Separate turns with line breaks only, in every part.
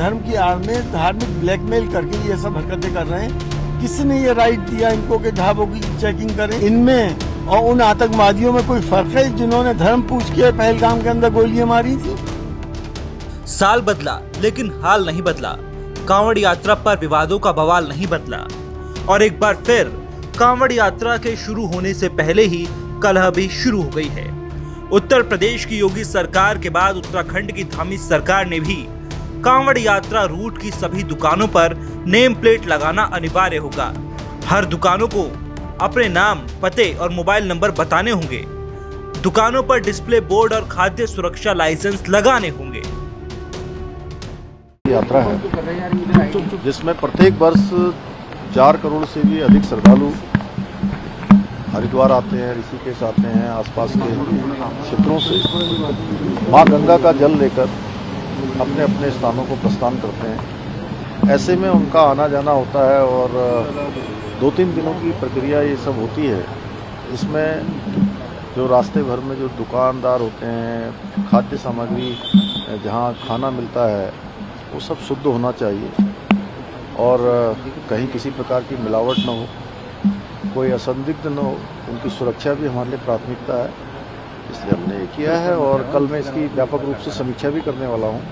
धर्म की आड़ में धार्मिक ब्लैकमेल करके ये सब हरकतें कर रहे हैं। किसने ये राइट दिया इनको कि ढाबों की चेकिंग करें? इनमें और उन आतंकवादियों में कोई फर्क है जिन्होंने धर्म पूछ के पहलगाम के अंदर गोलियां मारी थी?
साल बदला लेकिन हाल नहीं बदला। कांवड़ यात्रा पर विवादों का बवाल नहीं बदला और एक बार फिर कांवड़ यात्रा के शुरू होने से पहले ही कलह भी शुरू हो गई है। उत्तर प्रदेश की योगी सरकार के बाद उत्तराखंड की धामी सरकार ने भी कांवड़ यात्रा रूट की सभी दुकानों पर नेम प्लेट लगाना अनिवार्य होगा। हर दुकानों को अपने नाम, पते और मोबाइल नंबर बताने होंगे। दुकानों पर डिस्प्ले बोर्ड और खाद्य सुरक्षा लाइसेंस लगाने होंगे।
यात्रा है जिसमें प्रत्येक वर्ष 4 करोड़ से भी अधिक श्रद्धालु हरिद्वार आते हैं, ऋषिकेश आते हैं, आसपास के क्षेत्रों से मां गंगा का जल लेकर अपने अपने स्थानों को प्रस्थान करते हैं। ऐसे में उनका आना जाना होता है और 2-3 दिनों की प्रक्रिया ये सब होती है। इसमें जो रास्ते भर में जो दुकानदार होते हैं, खाद्य सामग्री जहाँ खाना मिलता है वो सब शुद्ध होना चाहिए और कहीं किसी प्रकार की मिलावट न हो, कोई असंदिग्ध न हो। उनकी सुरक्षा भी हमारे लिए प्राथमिकता है, इसलिए हमने ये किया है और कल मैं इसकी व्यापक रूप से समीक्षा भी करने वाला हूँ।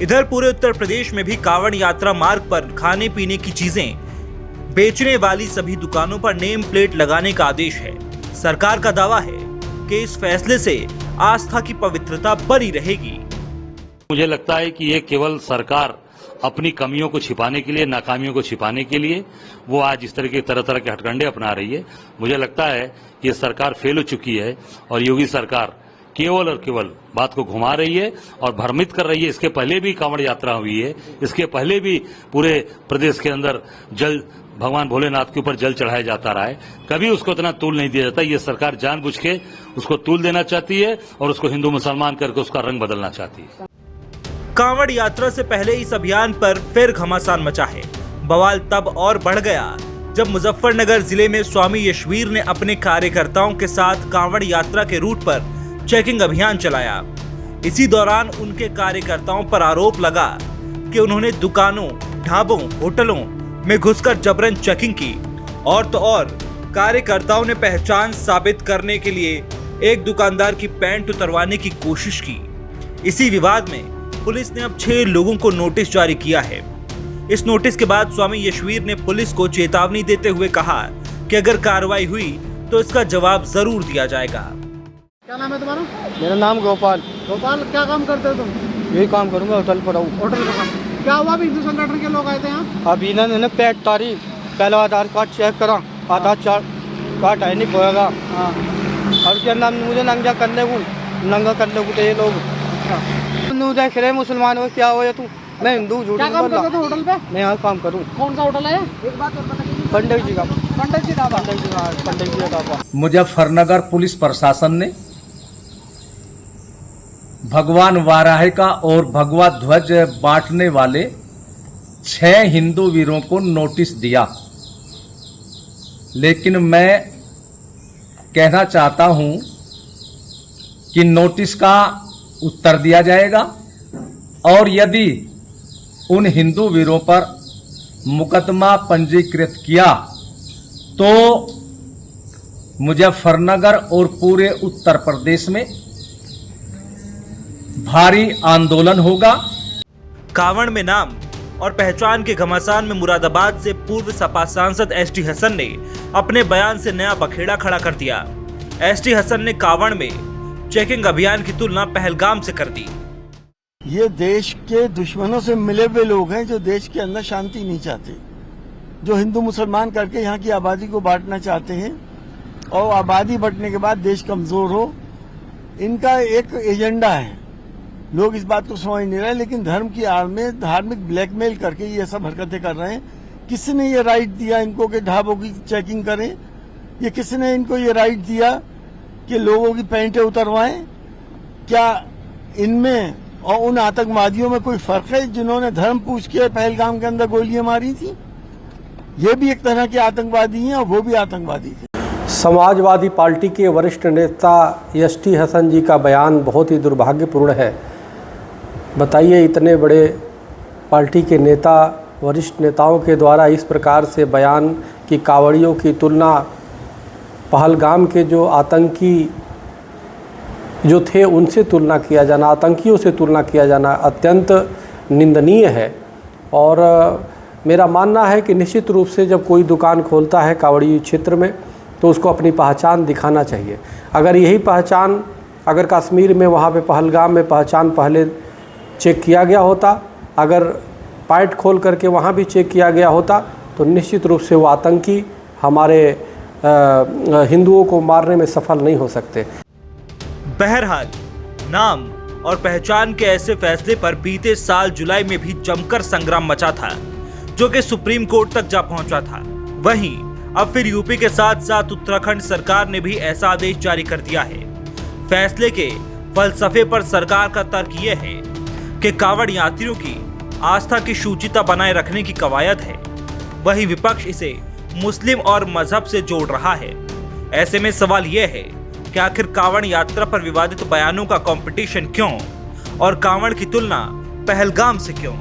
इधर पूरे उत्तर प्रदेश में भी कांवड़ यात्रा मार्ग पर खाने पीने की चीजें बेचने वाली सभी दुकानों पर नेम प्लेट लगाने का आदेश है। सरकार का दावा है कि इस फैसले से आस्था की पवित्रता बनी रहेगी।
मुझे लगता है कि ये केवल सरकार अपनी कमियों को छिपाने के लिए, नाकामियों को छिपाने के लिए वो आज इस तरह के तरह के हथकंडे अपना रही है। मुझे लगता है ये सरकार फेल हो चुकी है और योगी सरकार केवल और केवल बात को घुमा रही है और भ्रमित कर रही है। इसके पहले भी कांवड़ यात्रा हुई है, इसके पहले भी पूरे प्रदेश के अंदर जल भगवान भोलेनाथ के ऊपर जल चढ़ाया जाता रहा है, कभी उसको इतना तूल नहीं दिया जाता। ये सरकार जानबूझ के उसको तूल देना चाहती है और उसको हिंदू मुसलमान करके उसका रंग बदलना चाहती है।
कांवड़ यात्रा से पहले इस अभियान पर फिर घमासान मचा है। बवाल तब और बढ़ गया जब मुजफ्फरनगर जिले में स्वामी यशवीर ने अपने कार्यकर्ताओं के साथ कांवड़ यात्रा के रूट पर चेकिंग अभियान चलाया। इसी दौरान उनके कार्यकर्ताओं पर आरोप लगा कि उन्होंने दुकानों, ढाबों, होटलों में घुसकर जबरन चेकिंग की और तो और कार्यकर्ताओं ने पहचान साबित करने के लिए एक दुकानदार की पैंट उतरवाने की कोशिश की। इसी विवाद में पुलिस ने अब 6 लोगों को नोटिस जारी किया है। इस नोटिस के बाद स्वामी यशवीर ने पुलिस को चेतावनी देते हुए कहा कि अगर कार्रवाई हुई तो इसका जवाब जरूर दिया जाएगा।
क्या नाम है तुम्हारा?
मेरा नाम गोपाल।
गोपाल, क्या काम करते हो तुम?
यही काम करूंगा, होटल पर रहूँ।
होटल का काम। क्या हुआ? अभी हिंदू संगठन के लोग आए थे यहाँ।
अभी इन्होंने पैट तारी, पहला आधार कार्ड चेक करा, आधार कार्ड है नहीं होएगा।
हाँ।
और क्या नाम मुझे नंगा करने को तो ये लोग हिंदू देख रहे मुसलमान हो क्या हो तू? मैं हिंदू झूठ
क्या काम करते हो होटल पे?
मैं यहाँ काम करूँ।
कौन सा होटल है? एक बात और बताइए।
पंडित जी का।
पंडित जी ढाबा।
पंडित जी का ढाबा।
मुजफ्फरनगर पुलिस प्रशासन ने भगवान वाराह का और भगवा ध्वज बांटने वाले 6 हिंदू वीरों को नोटिस दिया, लेकिन मैं कहना चाहता हूं कि नोटिस का उत्तर दिया जाएगा और यदि उन हिंदू वीरों पर मुकदमा पंजीकृत किया तो मुजफ्फरनगर और पूरे उत्तर प्रदेश में भारी आंदोलन होगा।
कांवड़ में नाम और पहचान के घमासान में मुरादाबाद से पूर्व सपा सांसद एसटी हसन ने अपने बयान से नया बखेड़ा खड़ा कर दिया। एसटी हसन ने कांवड़ में चेकिंग अभियान की तुलना पहलगाम से कर दी।
ये देश के दुश्मनों से मिले हुए लोग हैं जो देश के अंदर शांति नहीं चाहते, जो हिंदू मुसलमान करके यहाँ की आबादी को बांटना चाहते हैं और आबादी बढ़ने के बाद देश कमजोर हो। इनका एक एजेंडा है, लोग इस बात को समझ नहीं रहे, लेकिन धर्म की आड़ में धार्मिक ब्लैकमेल करके ये सब हरकतें कर रहे हैं। किसने ये राइट दिया इनको कि ढाबों की चेकिंग करें? ये किसने इनको ये राइट दिया कि लोगों की पैंटें उतरवाएं? क्या इनमें और उन आतंकवादियों में कोई फर्क है जिन्होंने धर्म पूछ के पहलगाम के अंदर गोलियां मारी थी? ये भी एक तरह के आतंकवादी हैं और वो भी आतंकवादी थे।
समाजवादी पार्टी के वरिष्ठ नेता एसटी हसन जी का बयान बहुत ही दुर्भाग्यपूर्ण है। बताइए, इतने बड़े पार्टी के नेता, वरिष्ठ नेताओं के द्वारा इस प्रकार से बयान कि कांवड़ियों की तुलना पहलगाम के जो आतंकी जो थे उनसे तुलना किया जाना, आतंकियों से तुलना किया जाना अत्यंत निंदनीय है। और मेरा मानना है कि निश्चित रूप से जब कोई दुकान खोलता है कांवड़ी क्षेत्र में तो उसको अपनी पहचान दिखाना चाहिए। अगर यही पहचान अगर कश्मीर में वहाँ पे पहलगाम में पहचान पहले चेक किया गया होता, अगर पॉइंट खोल करके वहाँ भी चेक किया गया होता तो निश्चित रूप से वो आतंकी हमारे हिंदुओं को मारने में सफल नहीं हो सकते।
बहरहाल नाम और पहचान के ऐसे फैसले पर बीते साल जुलाई में भी जमकर संग्राम मचा था, जो कि सुप्रीम कोर्ट तक जा पहुंचा था। वहीं अब फिर यूपी के साथ साथ उत्तराखंड सरकार ने भी ऐसा आदेश जारी कर दिया है। फैसले के फलसफे पर सरकार का तर्क यह है कि कांवड़ यात्रियों की आस्था की शुचिता बनाए रखने की कवायद है। वहीं विपक्ष इसे मुस्लिम और मजहब से जोड़ रहा है। ऐसे में सवाल यह है कि आखिर कांवड़ यात्रा पर विवादित बयानों का कंपटीशन क्यों और कांवड़ की तुलना पहलगाम से क्यों?